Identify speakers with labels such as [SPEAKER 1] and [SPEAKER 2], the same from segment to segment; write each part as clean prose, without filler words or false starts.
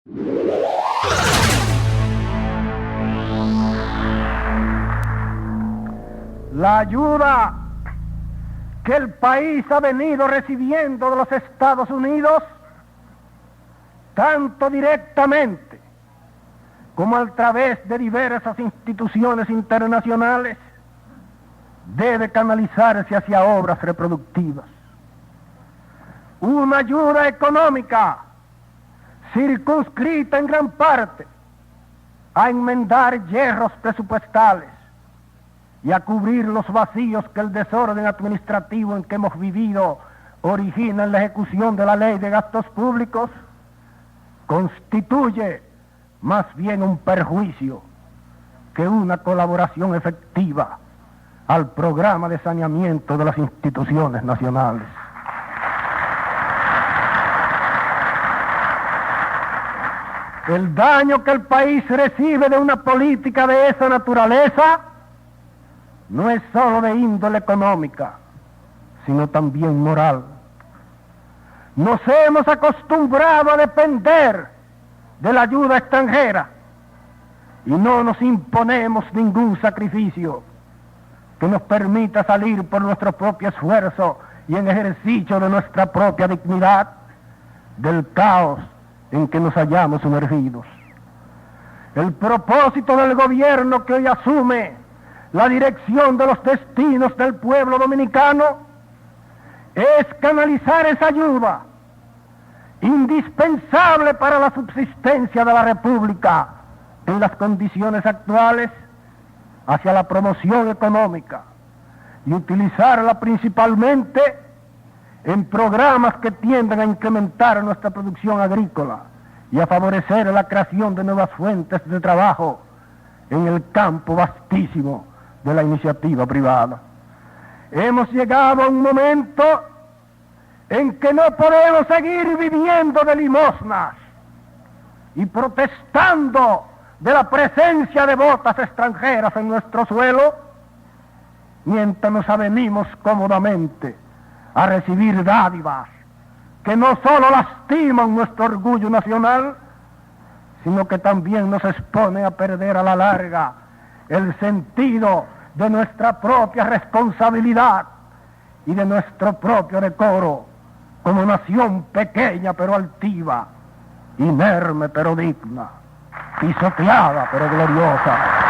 [SPEAKER 1] La ayuda que el país ha venido recibiendo de los Estados Unidos, tanto directamente como a través de diversas instituciones internacionales, debe canalizarse hacia obras reproductivas. Una ayuda económica circunscrita en gran parte a enmendar hierros presupuestales y a cubrir los vacíos que el desorden administrativo en que hemos vivido origina en la ejecución de la ley de gastos públicos, constituye más bien un perjuicio que una colaboración efectiva al programa de saneamiento de las instituciones nacionales. El daño que el país recibe de una política de esa naturaleza no es solo de índole económica, sino también moral. Nos hemos acostumbrado a depender de la ayuda extranjera y no nos imponemos ningún sacrificio que nos permita salir por nuestro propio esfuerzo y en ejercicio de nuestra propia dignidad del caos en que nos hallamos sumergidos. El propósito del gobierno que hoy asume la dirección de los destinos del pueblo dominicano es canalizar esa ayuda indispensable para la subsistencia de la República en las condiciones actuales hacia la promoción económica y utilizarla principalmente en programas que tiendan a incrementar nuestra producción agrícola y a favorecer la creación de nuevas fuentes de trabajo en el campo vastísimo de la iniciativa privada. Hemos llegado a un momento en que no podemos seguir viviendo de limosnas y protestando de la presencia de botas extranjeras en nuestro suelo, mientras nos avenimos cómodamente a recibir dádivas que no solo lastiman nuestro orgullo nacional, sino que también nos exponen a perder a la larga el sentido de nuestra propia responsabilidad y de nuestro propio decoro como nación pequeña pero altiva, inerme pero digna, pisoteada pero gloriosa.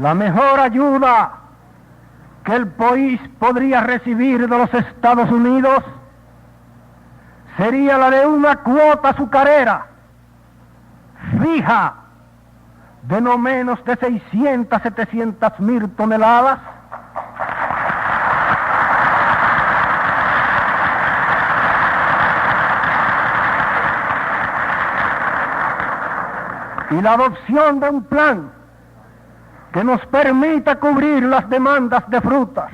[SPEAKER 1] La mejor ayuda que el país podría recibir de los Estados Unidos sería la de una cuota azucarera fija de no menos de 600, 700 mil toneladas, y la adopción de un plan que nos permita cubrir las demandas de frutas,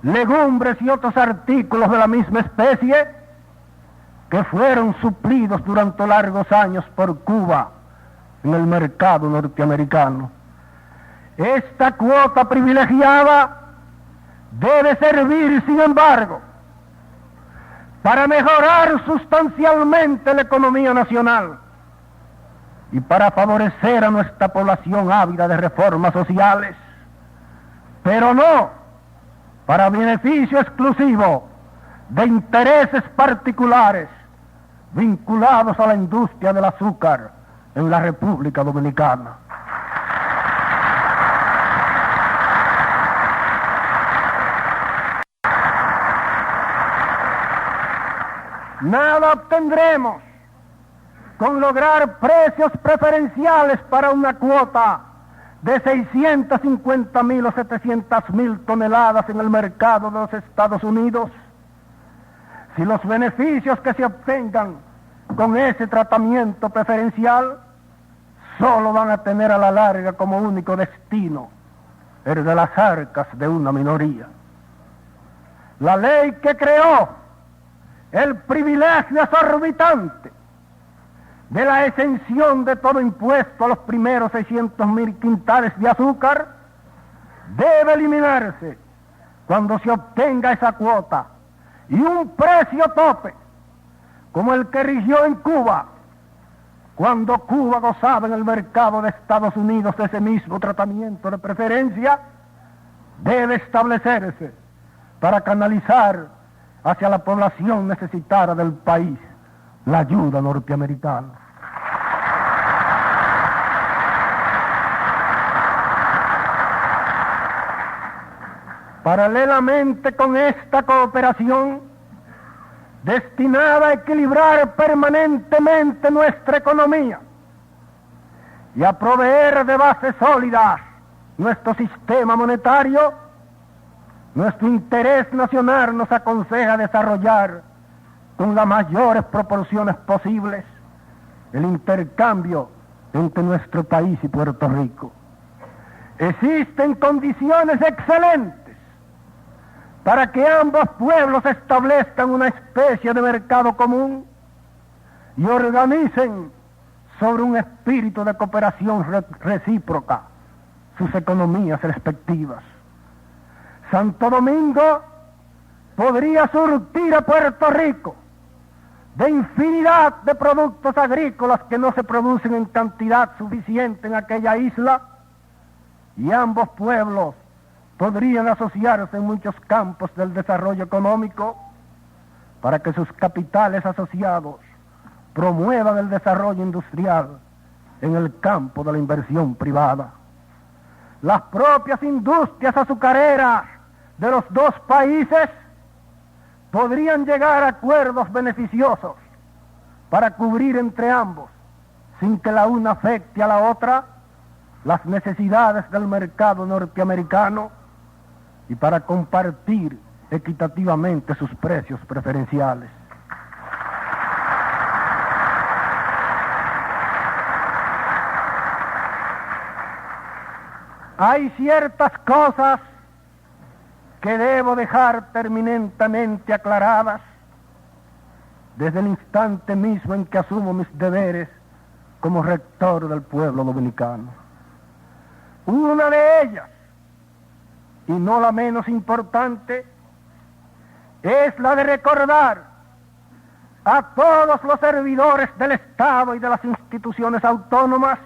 [SPEAKER 1] legumbres y otros artículos de la misma especie que fueron suplidos durante largos años por Cuba en el mercado norteamericano. Esta cuota privilegiada debe servir, sin embargo, para mejorar sustancialmente la economía nacional y para favorecer a nuestra población ávida de reformas sociales, pero no para beneficio exclusivo de intereses particulares vinculados a la industria del azúcar en la República Dominicana. Nada obtendremos con lograr precios preferenciales para una cuota de 650.000 o 700.000 toneladas en el mercado de los Estados Unidos, si los beneficios que se obtengan con ese tratamiento preferencial solo van a tener a la larga como único destino el de las arcas de una minoría. La ley que creó el privilegio exorbitante de la exención de todo impuesto a los primeros 600.000 quintales de azúcar debe eliminarse cuando se obtenga esa cuota y un precio tope como el que rigió en Cuba cuando Cuba gozaba en el mercado de Estados Unidos de ese mismo tratamiento de preferencia debe establecerse para canalizar hacia la población necesitada del país la ayuda norteamericana. Paralelamente con esta cooperación, destinada a equilibrar permanentemente nuestra economía y a proveer de base sólida nuestro sistema monetario, nuestro interés nacional nos aconseja desarrollar con las mayores proporciones posibles el intercambio entre nuestro país y Puerto Rico. Existen condiciones excelentes para que ambos pueblos establezcan una especie de mercado común y organicen sobre un espíritu de cooperación recíproca sus economías respectivas. Santo Domingo podría surtir a Puerto Rico de infinidad de productos agrícolas que no se producen en cantidad suficiente en aquella isla, y ambos pueblos podrían asociarse en muchos campos del desarrollo económico para que sus capitales asociados promuevan el desarrollo industrial en el campo de la inversión privada. Las propias industrias azucareras de los dos países podrían llegar a acuerdos beneficiosos para cubrir entre ambos, sin que la una afecte a la otra, las necesidades del mercado norteamericano y para compartir equitativamente sus precios preferenciales. Hay ciertas cosas que debo dejar terminantemente aclaradas desde el instante mismo en que asumo mis deberes como rector del pueblo dominicano. Una de ellas, y no la menos importante, es la de recordar a todos los servidores del Estado y de las instituciones autónomas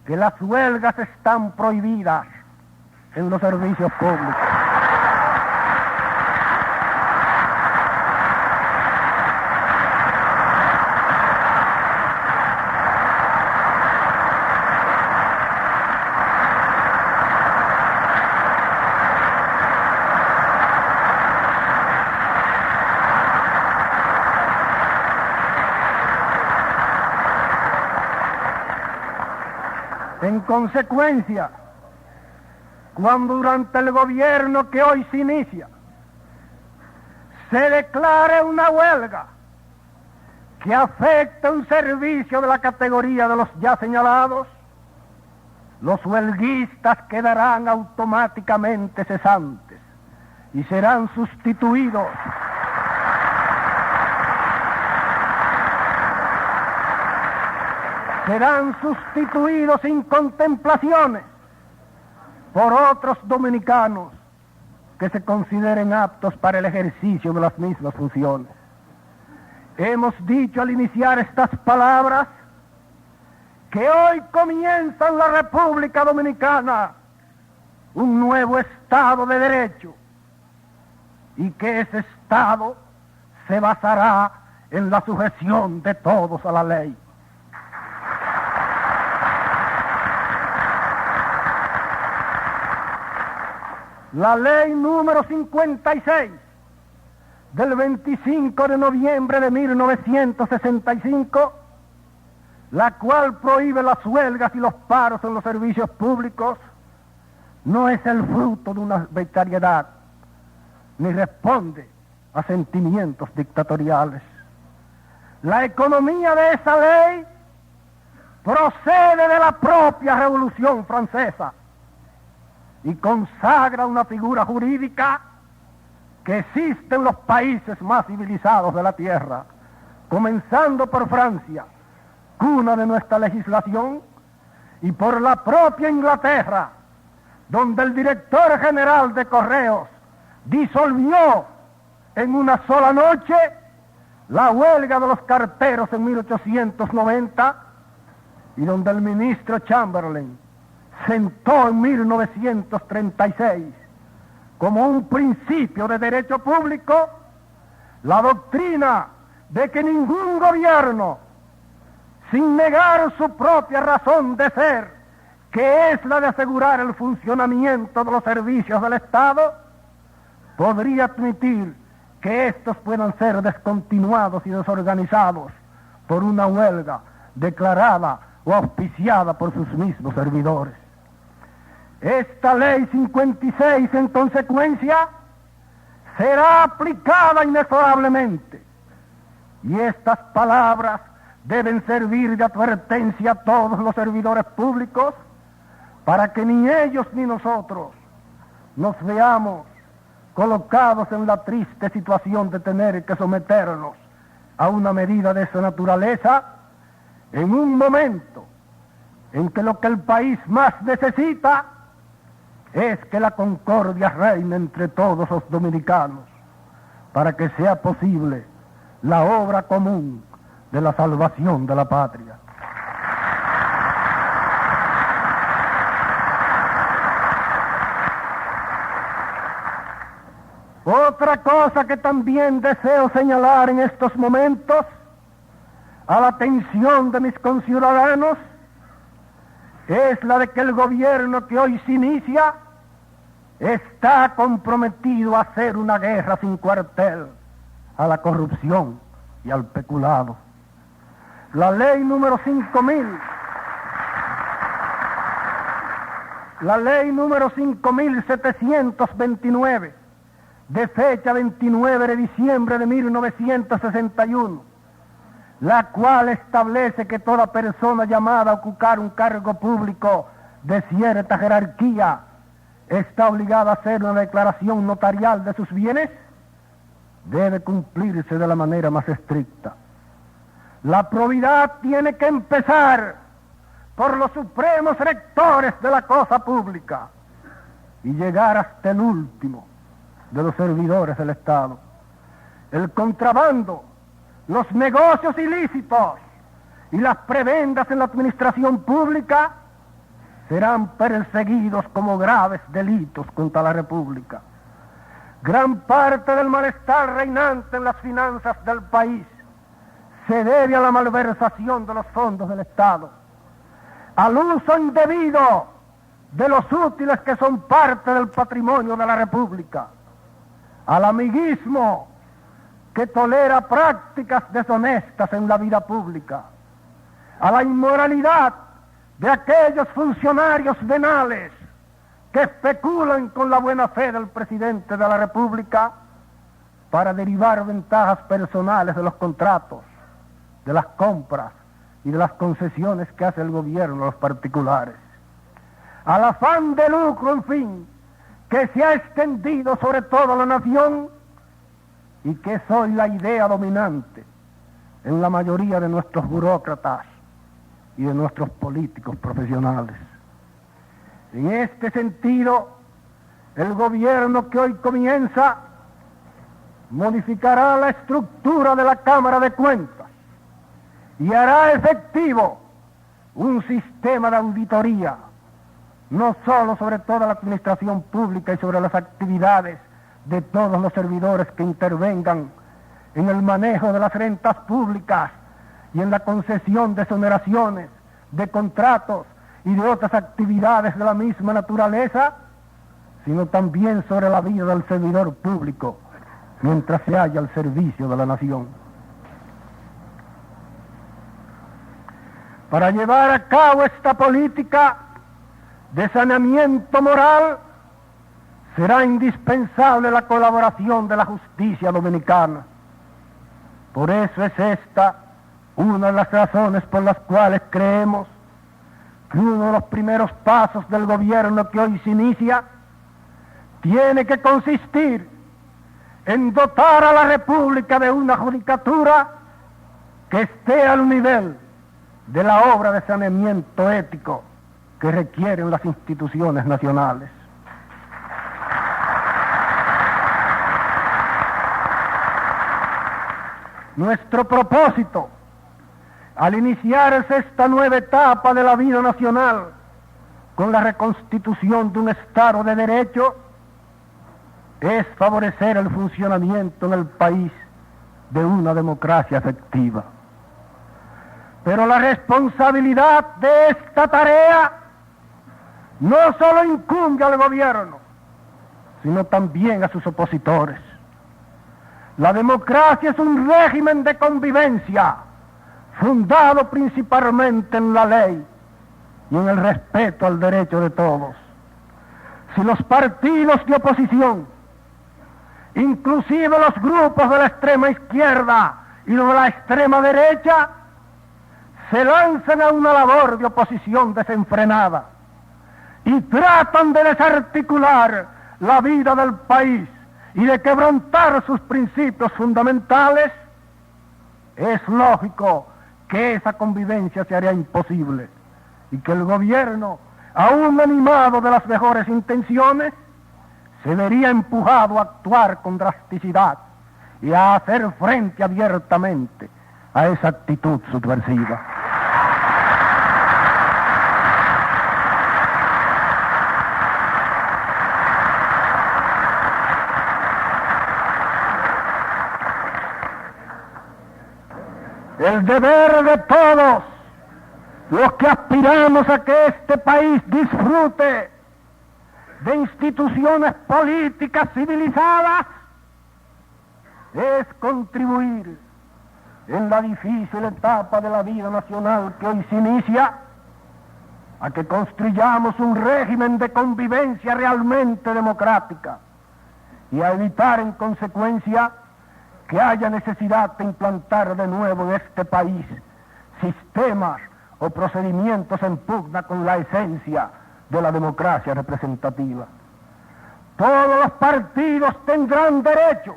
[SPEAKER 1] que las huelgas están prohibidas en los servicios públicos. En consecuencia, cuando durante el gobierno que hoy se inicia se declare una huelga que afecte un servicio de la categoría de los ya señalados, los huelguistas quedarán automáticamente cesantes y serán sustituidos sin contemplaciones por otros dominicanos que se consideren aptos para el ejercicio de las mismas funciones. Hemos dicho al iniciar estas palabras que hoy comienza en la República Dominicana un nuevo Estado de Derecho y que ese Estado se basará en la sujeción de todos a la ley. La ley número 56 del 25 de noviembre de 1965, la cual prohíbe las huelgas y los paros en los servicios públicos, no es el fruto de una arbitrariedad, ni responde a sentimientos dictatoriales. La economía de esa ley procede de la propia Revolución Francesa y consagra una figura jurídica que existen los países más civilizados de la tierra, comenzando por Francia, cuna de nuestra legislación, y por la propia Inglaterra, donde el director general de Correos disolvió en una sola noche la huelga de los carteros en 1890, y donde el ministro Chamberlain sentó en 1936 como un principio de derecho público la doctrina de que ningún gobierno, sin negar su propia razón de ser, que es la de asegurar el funcionamiento de los servicios del Estado, podría admitir que estos puedan ser descontinuados y desorganizados por una huelga declarada o auspiciada por sus mismos servidores. Esta ley 56, en consecuencia, será aplicada inexorablemente, y estas palabras deben servir de advertencia a todos los servidores públicos para que ni ellos ni nosotros nos veamos colocados en la triste situación de tener que someternos a una medida de esa naturaleza en un momento en que lo que el país más necesita es que la concordia reine entre todos los dominicanos para que sea posible la obra común de la salvación de la patria. Otra cosa que también deseo señalar en estos momentos a la atención de mis conciudadanos es la de que el gobierno que hoy se inicia está comprometido a hacer una guerra sin cuartel a la corrupción y al peculado. La ley número 5.729, de fecha 29 de diciembre de 1961, la cual establece que toda persona llamada a ocupar un cargo público de cierta jerarquía está obligada a hacer una declaración notarial de sus bienes, debe cumplirse de la manera más estricta. La probidad tiene que empezar por los supremos rectores de la cosa pública y llegar hasta el último de los servidores del Estado. El contrabando, los negocios ilícitos y las prebendas en la administración pública serán perseguidos como graves delitos contra la República. Gran parte del malestar reinante en las finanzas del país se debe a la malversación de los fondos del Estado, al uso indebido de los útiles que son parte del patrimonio de la República, al amiguismo que tolera prácticas deshonestas en la vida pública, a la inmoralidad de aquellos funcionarios venales que especulan con la buena fe del presidente de la República para derivar ventajas personales de los contratos, de las compras y de las concesiones que hace el gobierno a los particulares, al afán de lucro, en fin, que se ha extendido sobre toda la nación y que es hoy la idea dominante en la mayoría de nuestros burócratas y de nuestros políticos profesionales. En este sentido, el gobierno que hoy comienza modificará la estructura de la Cámara de Cuentas y hará efectivo un sistema de auditoría, no solo sobre toda la administración pública y sobre las actividades de todos los servidores que intervengan en el manejo de las rentas públicas y en la concesión de exoneraciones, de contratos y de otras actividades de la misma naturaleza, sino también sobre la vida del servidor público mientras se halla al servicio de la nación. Para llevar a cabo esta política de saneamiento moral será indispensable la colaboración de la justicia dominicana. Por eso es esta una de las razones por las cuales creemos que uno de los primeros pasos del gobierno que hoy se inicia tiene que consistir en dotar a la República de una judicatura que esté al nivel de la obra de saneamiento ético que requieren las instituciones nacionales. Nuestro propósito al iniciarse esta nueva etapa de la vida nacional con la reconstitución de un Estado de Derecho es favorecer el funcionamiento en el país de una democracia efectiva. Pero la responsabilidad de esta tarea no solo incumbe al gobierno, sino también a sus opositores. La democracia es un régimen de convivencia fundado principalmente en la ley y en el respeto al derecho de todos. Si los partidos de oposición, inclusive los grupos de la extrema izquierda y los de la extrema derecha, se lanzan a una labor de oposición desenfrenada y tratan de desarticular la vida del país y de quebrantar sus principios fundamentales, es lógico que esa convivencia se haría imposible y que el gobierno, aún animado de las mejores intenciones, se vería empujado a actuar con drasticidad y a hacer frente abiertamente a esa actitud subversiva. El deber de todos los que aspiramos a que este país disfrute de instituciones políticas civilizadas es contribuir en la difícil etapa de la vida nacional que hoy se inicia a que construyamos un régimen de convivencia realmente democrática y a evitar en consecuencia que haya necesidad de implantar de nuevo en este país sistemas o procedimientos en pugna con la esencia de la democracia representativa. Todos los partidos tendrán derecho,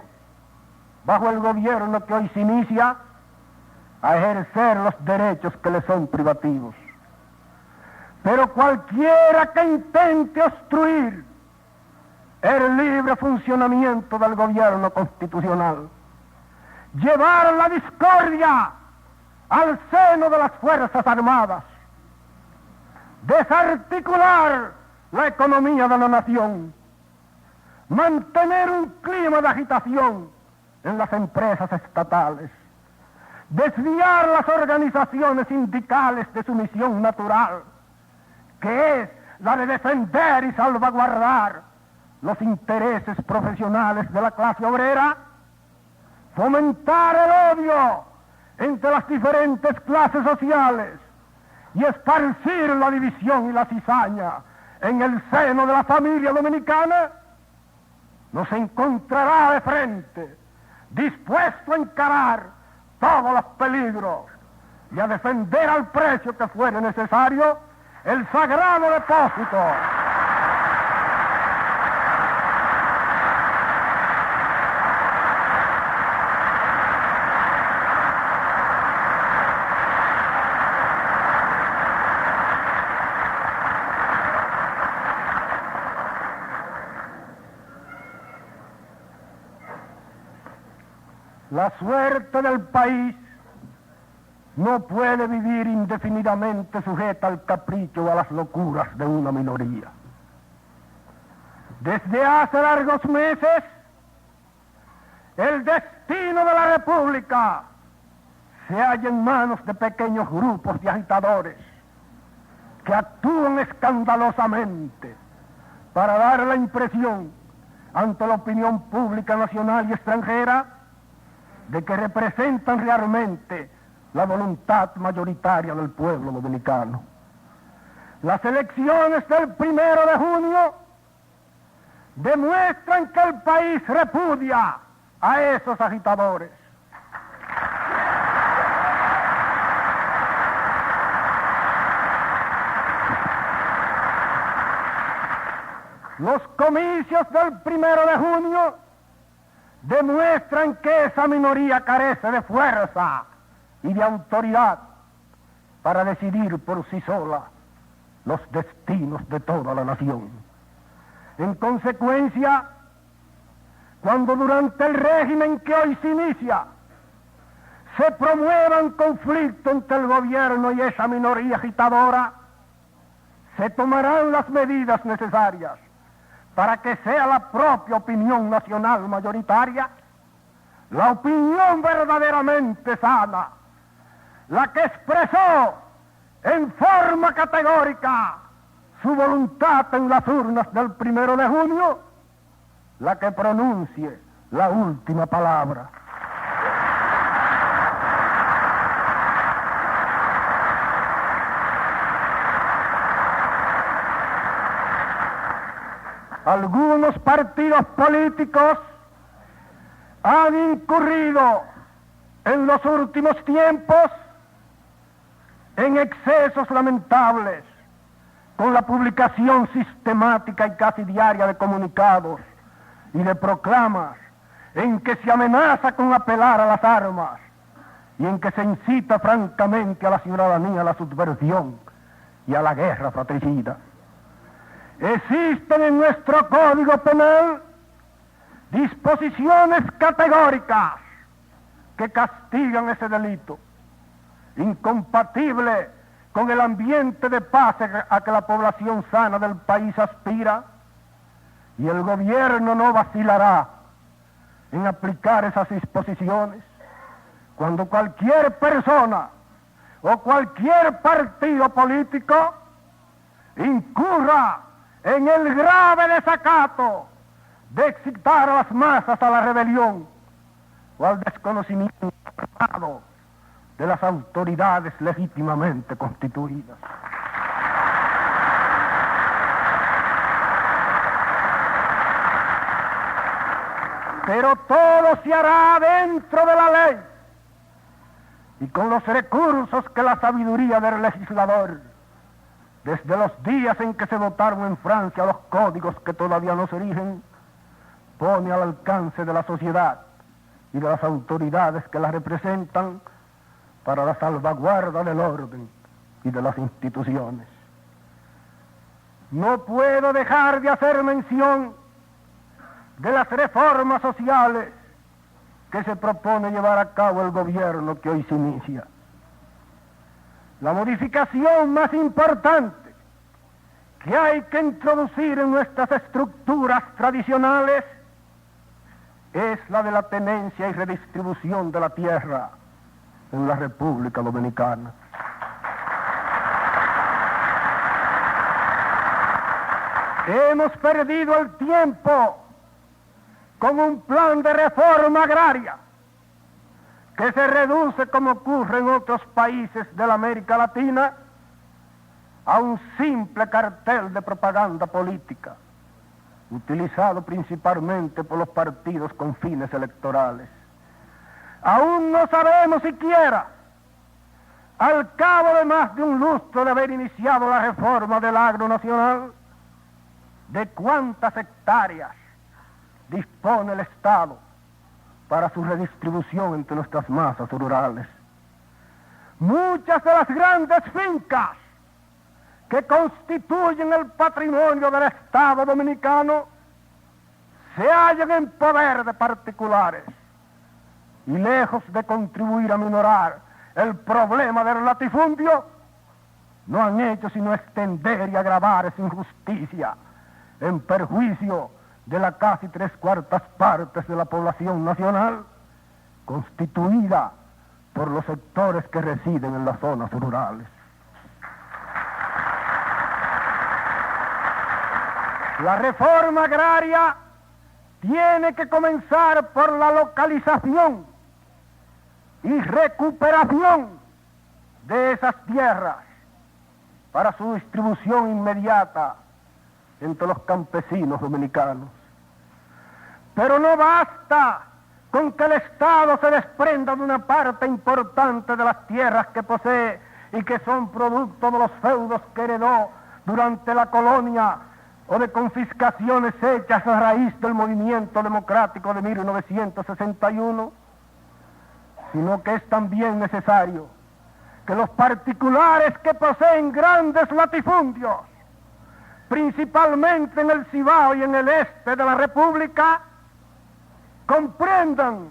[SPEAKER 1] bajo el gobierno que hoy se inicia, a ejercer los derechos que les son privativos. Pero cualquiera que intente obstruir el libre funcionamiento del gobierno constitucional, llevar la discordia al seno de las Fuerzas Armadas, desarticular la economía de la nación, mantener un clima de agitación en las empresas estatales, desviar las organizaciones sindicales de su misión natural, que es la de defender y salvaguardar los intereses profesionales de la clase obrera, fomentar el odio entre las diferentes clases sociales y esparcir la división y la cizaña en el seno de la familia dominicana, nos encontrará de frente, dispuesto a encarar todos los peligros y a defender al precio que fuere necesario el sagrado depósito La suerte del país no puede vivir indefinidamente sujeta al capricho o a las locuras de una minoría. Desde hace largos meses, el destino de la República se halla en manos de pequeños grupos de agitadores que actúan escandalosamente para dar la impresión ante la opinión pública nacional y extranjera de que representan realmente la voluntad mayoritaria del pueblo dominicano. Las elecciones del 1 de junio demuestran que el país repudia a esos agitadores. Los comicios del 1 de junio demuestran que esa minoría carece de fuerza y de autoridad para decidir por sí sola los destinos de toda la nación. En consecuencia, cuando durante el régimen que hoy se inicia se promuevan conflictos entre el gobierno y esa minoría agitadora, se tomarán las medidas necesarias para que sea la propia opinión nacional mayoritaria, la opinión verdaderamente sana, la que expresó en forma categórica su voluntad en las urnas del 1 de junio, la que pronuncie la última palabra. Algunos partidos políticos han incurrido en los últimos tiempos en excesos lamentables con la publicación sistemática y casi diaria de comunicados y de proclamas en que se amenaza con apelar a las armas y en que se incita francamente a la ciudadanía a la subversión y a la guerra fratricida. Existen en nuestro Código Penal disposiciones categóricas que castigan ese delito, incompatible con el ambiente de paz a que la población sana del país aspira, y el gobierno no vacilará en aplicar esas disposiciones cuando cualquier persona o cualquier partido político incurra en el grave desacato de excitar a las masas a la rebelión o al desconocimiento armado de las autoridades legítimamente constituidas. Pero todo se hará dentro de la ley y con los recursos que la sabiduría del legislador, desde los días en que se votaron en Francia los códigos que todavía no se rigen, pone al alcance de la sociedad y de las autoridades que la representan para la salvaguarda del orden y de las instituciones. No puedo dejar de hacer mención de las reformas sociales que se propone llevar a cabo el gobierno que hoy se inicia. La modificación más importante que hay que introducir en nuestras estructuras tradicionales es la de la tenencia y redistribución de la tierra en la República Dominicana. Hemos perdido el tiempo con un plan de reforma agraria que se reduce, como ocurre en otros países de la América Latina, a un simple cartel de propaganda política, utilizado principalmente por los partidos con fines electorales. Aún no sabemos siquiera, al cabo de más de un lustro de haber iniciado la reforma del agro nacional, de cuántas hectáreas dispone el Estado para su redistribución entre nuestras masas rurales. Muchas de las grandes fincas que constituyen el patrimonio del Estado dominicano se hallan en poder de particulares y lejos de contribuir a minorar el problema del latifundio, no han hecho sino extender y agravar esa injusticia en perjuicio de la casi 3/4 partes de la población nacional, constituida por los sectores que residen en las zonas rurales. La reforma agraria tiene que comenzar por la localización y recuperación de esas tierras para su distribución inmediata entre los campesinos dominicanos. Pero no basta con que el Estado se desprenda de una parte importante de las tierras que posee y que son producto de los feudos que heredó durante la colonia o de confiscaciones hechas a raíz del movimiento democrático de 1961, sino que es también necesario que los particulares que poseen grandes latifundios, principalmente en el Cibao y en el este de la República, comprendan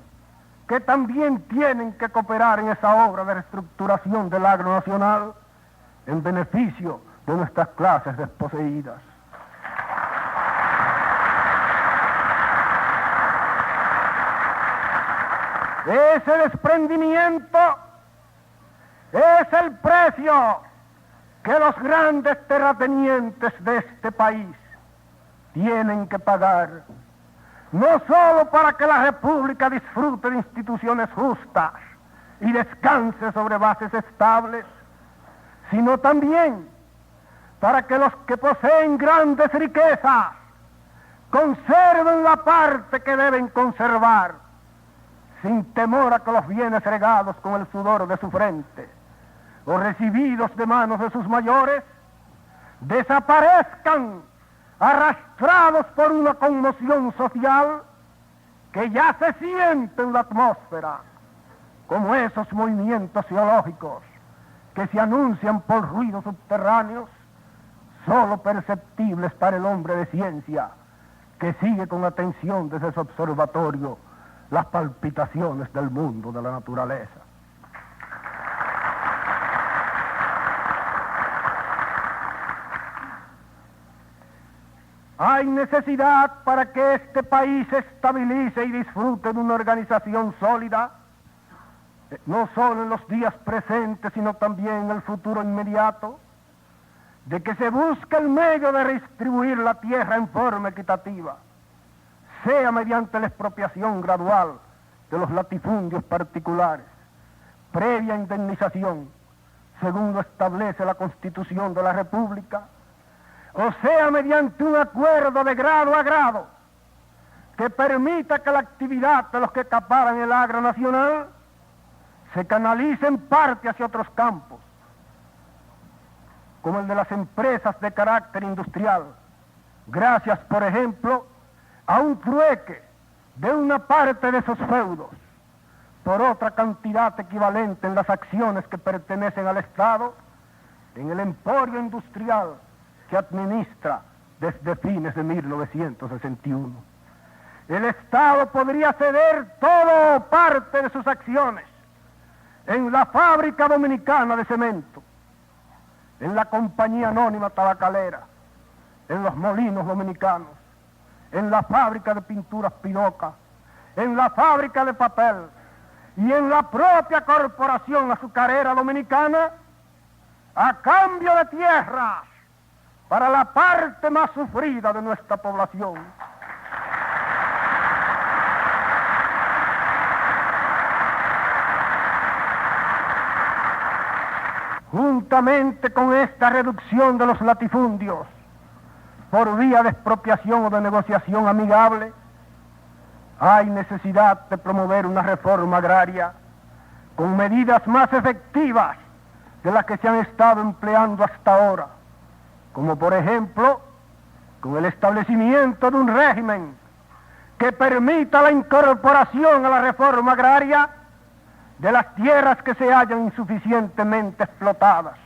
[SPEAKER 1] que también tienen que cooperar en esa obra de reestructuración del agro nacional en beneficio de nuestras clases desposeídas. Ese desprendimiento es el precio que los grandes terratenientes de este país tienen que pagar, no solo para que la República disfrute de instituciones justas y descanse sobre bases estables, sino también para que los que poseen grandes riquezas conserven la parte que deben conservar, sin temor a que los bienes regados con el sudor de su frente o recibidos de manos de sus mayores desaparezcan arrastrados por una conmoción social que ya se siente en la atmósfera, como esos movimientos geológicos que se anuncian por ruidos subterráneos, solo perceptibles para el hombre de ciencia, que sigue con atención desde su observatorio las palpitaciones del mundo de la naturaleza. Hay necesidad para que este país se estabilice y disfrute de una organización sólida, no solo en los días presentes, sino también en el futuro inmediato, de que se busque el medio de redistribuir la tierra en forma equitativa, sea mediante la expropiación gradual de los latifundios particulares, previa indemnización, según lo establece la Constitución de la República, o sea mediante un acuerdo de grado a grado que permita que la actividad de los que acaparan el agro nacional se canalice en parte hacia otros campos, como el de las empresas de carácter industrial, gracias, por ejemplo, a un trueque de una parte de esos feudos por otra cantidad equivalente en las acciones que pertenecen al Estado en el emporio industrial que administra desde fines de 1961. El Estado podría ceder todo o parte de sus acciones en la Fábrica Dominicana de Cemento, en la Compañía Anónima Tabacalera, en los Molinos Dominicanos, en la Fábrica de Pinturas Pinoca, en la Fábrica de Papel y en la propia Corporación Azucarera Dominicana, a cambio de tierras para la parte más sufrida de nuestra población. Juntamente con esta reducción de los latifundios por vía de expropiación o de negociación amigable, hay necesidad de promover una reforma agraria con medidas más efectivas de las que se han estado empleando hasta ahora, como por ejemplo con el establecimiento de un régimen que permita la incorporación a la reforma agraria de las tierras que se hallan insuficientemente explotadas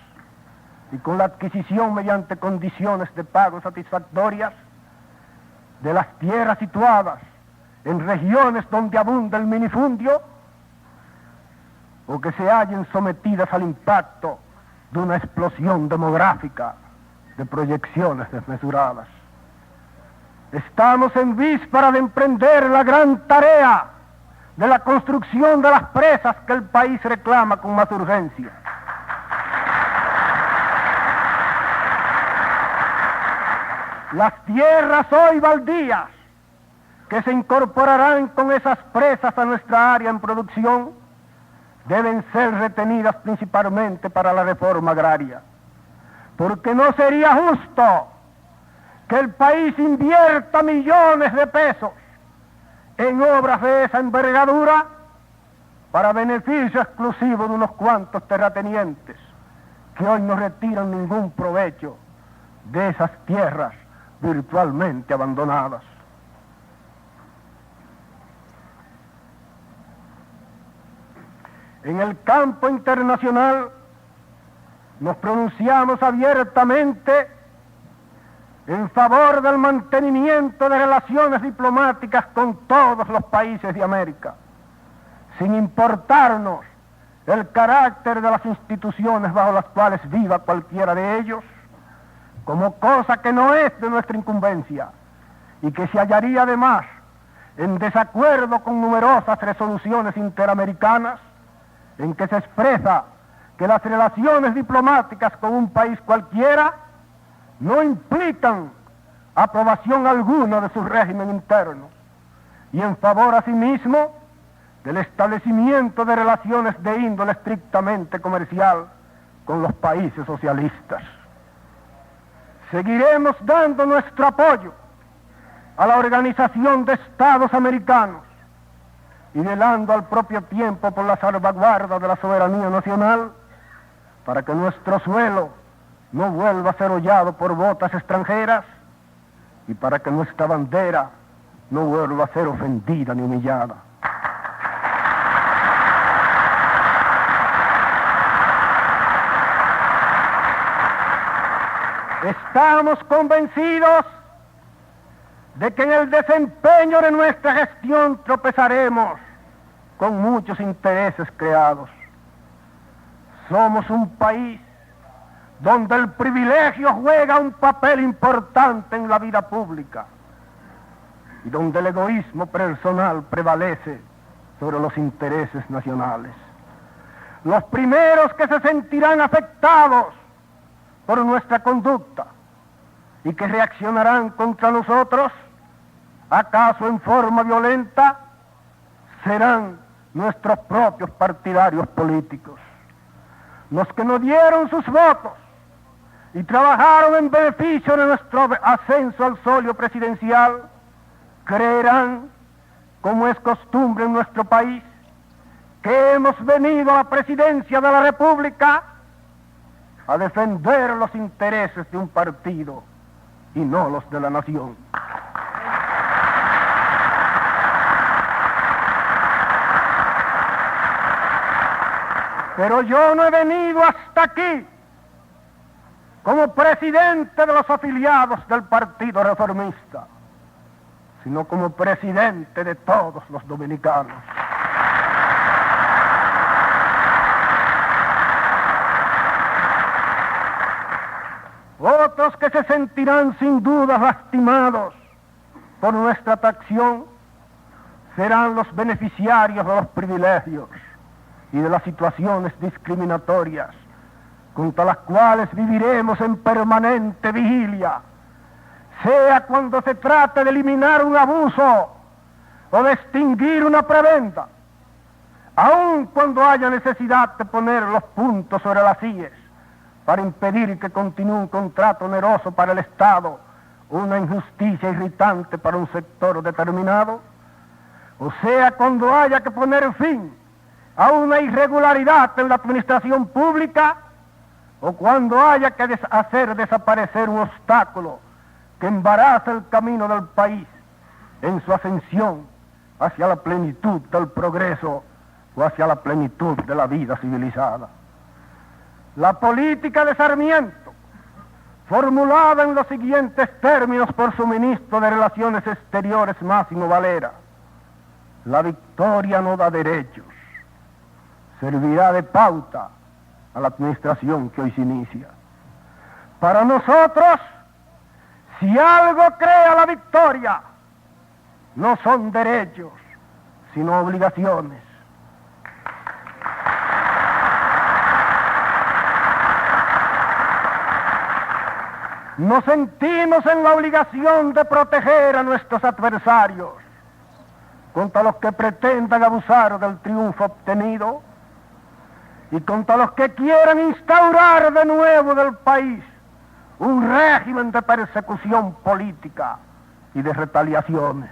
[SPEAKER 1] y con la adquisición mediante condiciones de pago satisfactorias de las tierras situadas en regiones donde abunda el minifundio o que se hallen sometidas al impacto de una explosión demográfica de proyecciones desmesuradas. Estamos en víspera de emprender la gran tarea de la construcción de las presas que el país reclama con más urgencia. Las tierras hoy baldías que se incorporarán con esas presas a nuestra área en producción deben ser retenidas principalmente para la reforma agraria, porque no sería justo que el país invierta millones de pesos en obras de esa envergadura para beneficio exclusivo de unos cuantos terratenientes que hoy no retiran ningún provecho de esas tierras virtualmente abandonadas. En el campo internacional nos pronunciamos abiertamente en favor del mantenimiento de relaciones diplomáticas con todos los países de América, sin importarnos el carácter de las instituciones bajo las cuales viva cualquiera de ellos, como cosa que no es de nuestra incumbencia y que se hallaría además en desacuerdo con numerosas resoluciones interamericanas en que se expresa que las relaciones diplomáticas con un país cualquiera no implican aprobación alguna de su régimen interno, y en favor asimismo del establecimiento de relaciones de índole estrictamente comercial con los países socialistas. Seguiremos dando nuestro apoyo a la Organización de Estados Americanos y velando al propio tiempo por la salvaguarda de la soberanía nacional para que nuestro suelo no vuelva a ser hollado por botas extranjeras y para que nuestra bandera no vuelva a ser ofendida ni humillada. Estamos convencidos de que en el desempeño de nuestra gestión tropezaremos con muchos intereses creados. Somos un país donde el privilegio juega un papel importante en la vida pública y donde el egoísmo personal prevalece sobre los intereses nacionales. Los primeros que se sentirán afectados por nuestra conducta y que reaccionarán contra nosotros, acaso en forma violenta, serán nuestros propios partidarios políticos. Los que nos dieron sus votos y trabajaron en beneficio de nuestro ascenso al solio presidencial, creerán, como es costumbre en nuestro país, que hemos venido a la presidencia de la República a defender los intereses de un partido y no los de la nación. Pero yo no he venido hasta aquí como presidente de los afiliados del Partido Reformista, sino como presidente de todos los dominicanos. Otros que se sentirán sin duda lastimados por nuestra acción serán los beneficiarios de los privilegios y de las situaciones discriminatorias contra las cuales viviremos en permanente vigilia, sea cuando se trate de eliminar un abuso o de extinguir una prebenda, aun cuando haya necesidad de poner los puntos sobre las íes para impedir que continúe un contrato oneroso para el Estado, una injusticia irritante para un sector determinado, o sea cuando haya que poner fin a una irregularidad en la administración pública, o cuando haya que hacer desaparecer un obstáculo que embaraza el camino del país en su ascensión hacia la plenitud del progreso o hacia la plenitud de la vida civilizada. La política de Sarmiento, formulada en los siguientes términos por su ministro de Relaciones Exteriores, Máximo Valera: la victoria no da derechos, servirá de pauta a la administración que hoy se inicia. Para nosotros, si algo crea la victoria, no son derechos, sino obligaciones. Nos sentimos en la obligación de proteger a nuestros adversarios contra los que pretendan abusar del triunfo obtenido y contra los que quieran instaurar de nuevo del país un régimen de persecución política y de retaliaciones.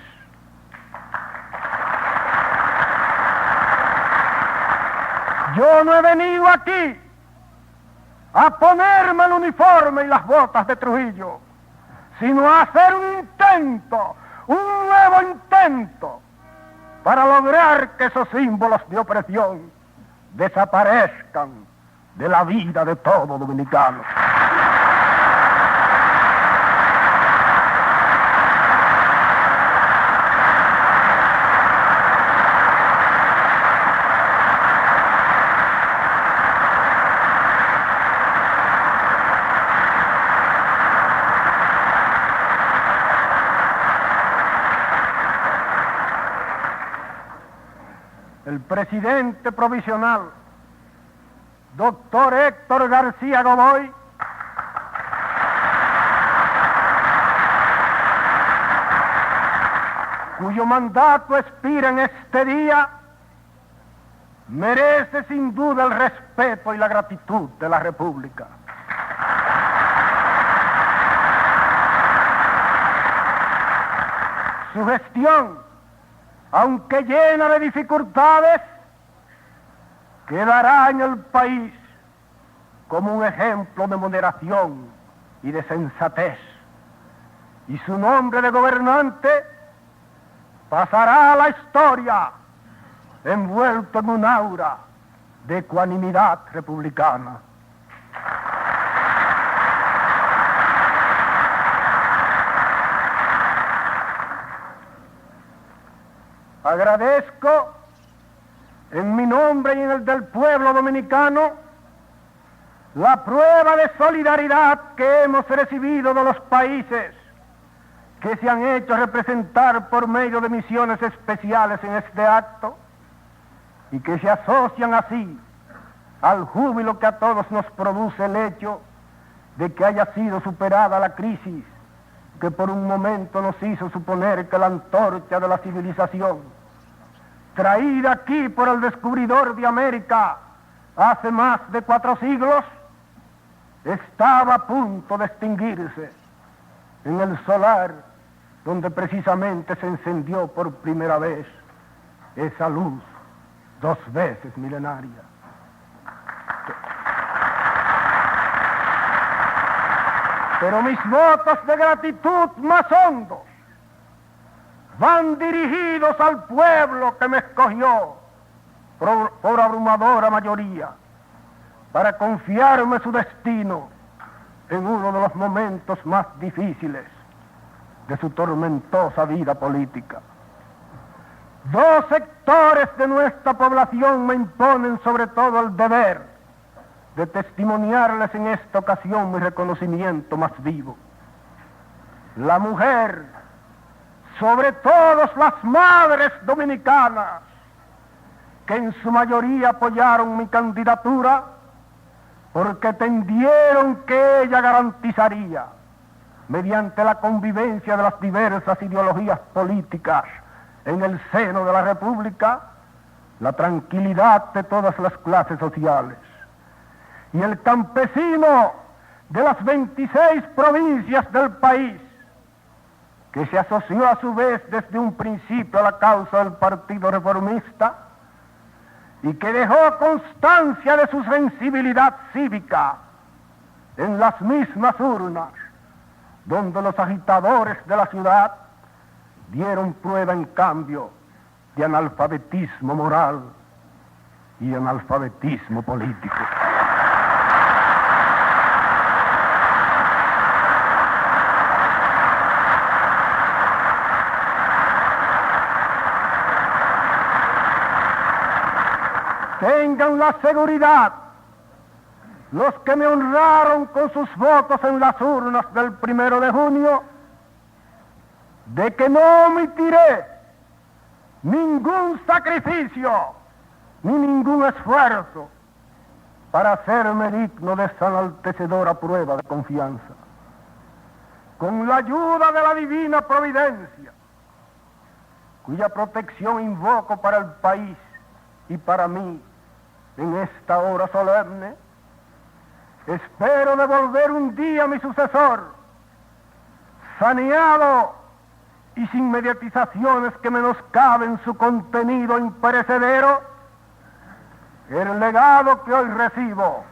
[SPEAKER 1] Yo no he venido aquí a ponerme el uniforme y las botas de Trujillo, sino a hacer un intento, un nuevo intento, para lograr que esos símbolos de opresión desaparezcan de la vida de todo dominicano. El presidente provisional, doctor Héctor García Godoy, cuyo mandato expira en este día, merece sin duda el respeto y la gratitud de la República. Su gestión, aunque llena de dificultades, quedará en el país como un ejemplo de moderación y de sensatez, y su nombre de gobernante pasará a la historia envuelto en un aura de ecuanimidad republicana. Agradezco en mi nombre y en el del pueblo dominicano la prueba de solidaridad que hemos recibido de los países que se han hecho representar por medio de misiones especiales en este acto y que se asocian así al júbilo que a todos nos produce el hecho de que haya sido superada la crisis que por un momento nos hizo suponer que la antorcha de la civilización, traída aquí por el descubridor de América hace más de 4 siglos, estaba a punto de extinguirse en el solar donde precisamente se encendió por primera vez esa luz 2 veces milenaria. Pero mis votos de gratitud más hondos van dirigidos al pueblo que me escogió por abrumadora mayoría para confiarme su destino en uno de los momentos más difíciles de su tormentosa vida política. 2 sectores de nuestra población me imponen sobre todo el deber de testimoniarles en esta ocasión mi reconocimiento más vivo. La mujer, sobre todo las madres dominicanas, que en su mayoría apoyaron mi candidatura porque entendieron que ella garantizaría, mediante la convivencia de las diversas ideologías políticas en el seno de la República, la tranquilidad de todas las clases sociales. Y el campesino de las 26 provincias del país, que se asoció a su vez desde un principio a la causa del Partido Reformista y que dejó constancia de su sensibilidad cívica en las mismas urnas donde los agitadores de la ciudad dieron prueba en cambio de analfabetismo moral y analfabetismo político. Tengan la seguridad, los que me honraron con sus votos en las urnas del 1 de junio, de que no omitiré ningún sacrificio ni ningún esfuerzo para hacerme digno de esa enaltecedora prueba de confianza. Con la ayuda de la divina providencia, cuya protección invoco para el país y para mí en esta hora solemne, espero devolver un día a mi sucesor, saneado y sin mediatizaciones que menoscaben su contenido imperecedero, el legado que hoy recibo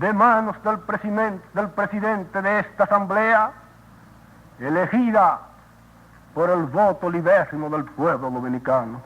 [SPEAKER 1] de manos del presidente de esta asamblea, elegida por el voto libérrimo del pueblo dominicano.